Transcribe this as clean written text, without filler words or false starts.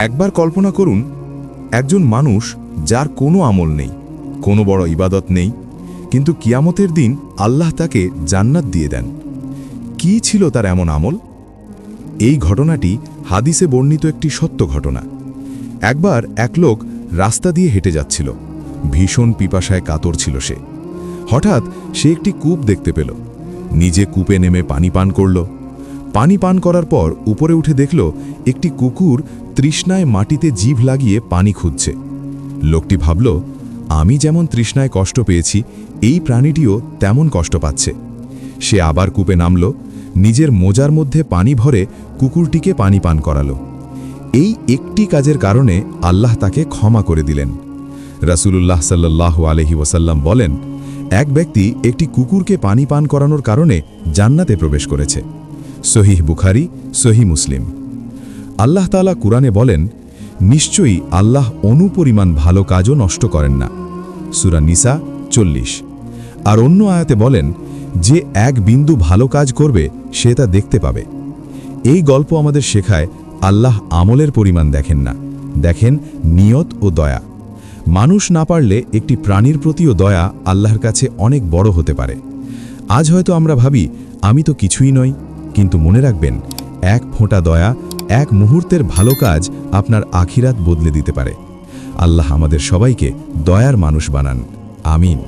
একবার কল্পনা করুন, একজন মানুষ যার কোনো আমল নেই, কোনো বড় ইবাদত নেই, কিন্তু কিয়ামতের দিন আল্লাহ তাকে জান্নাত দিয়ে দেন। কি ছিল তার এমন আমল? এই ঘটনাটি হাদিসে বর্ণিত একটি সত্য ঘটনা। একবার এক লোক রাস্তা দিয়ে হেঁটে যাচ্ছিল। ভীষণ পিপাসায় কাতর ছিল সে। হঠাৎ সে একটি কূপ দেখতে পেল। নিজে কূপে নেমে পানি পান করল। পানি পান করার পর উপরে উঠে দেখল একটি কুকুর তৃষ্ণায় মাটিতে জিভ লাগিয়ে পানি খুঁজছে। লোকটি ভাবল, আমি যেমন তৃষ্ণায় কষ্ট পেয়েছি, এই প্রাণীটিও তেমন কষ্ট পাচ্ছে। সে আবার কূপে নামল, নিজের মোজার মধ্যে পানি ভরে কুকুরটিকে পানি পান করালো। এই একটি কাজের কারণে আল্লাহ তাকে ক্ষমা করে দিলেন। রাসূলুল্লাহ সাল্লাল্লাহু আলাইহি ওয়াসাল্লাম বলেন, এক ব্যক্তি একটি কুকুরকে পানি পান করানোর কারণে জান্নাতে প্রবেশ করেছে। সহিহ বুখারী, সহিহ মুসলিম। আল্লাহ তাআলা কুরআনে বলেন, নিশ্চয়ই আল্লাহ অনুপরিমাণ ভালো কাজও নষ্ট করেন না। সূরা নিসা 40। আর অন্য আয়াতে বলেন, যে এক বিন্দু ভালো কাজ করবে সে তা দেখতে পাবে। এই গল্প আমাদের শেখায়, আল্লাহ আমলের পরিমাণ দেখেন না, দেখেন নিয়ত ও দয়া। মানুষ না পারলে একটি প্রাণীর প্রতিও দয়া আল্লাহর কাছে অনেক বড় হতে পারে। আজ হয়তো আমরা ভাবি, আমি তো কিছুই নই, কিন্তু মনে রাখবেন, এক ফোঁটা দয়া, এক মুহূর্তের ভালো কাজ আপনার আখিরাত বদলে দিতে পারে। আল্লাহ আমাদের সবাইকে দয়ার মানুষ বানান। আমিন।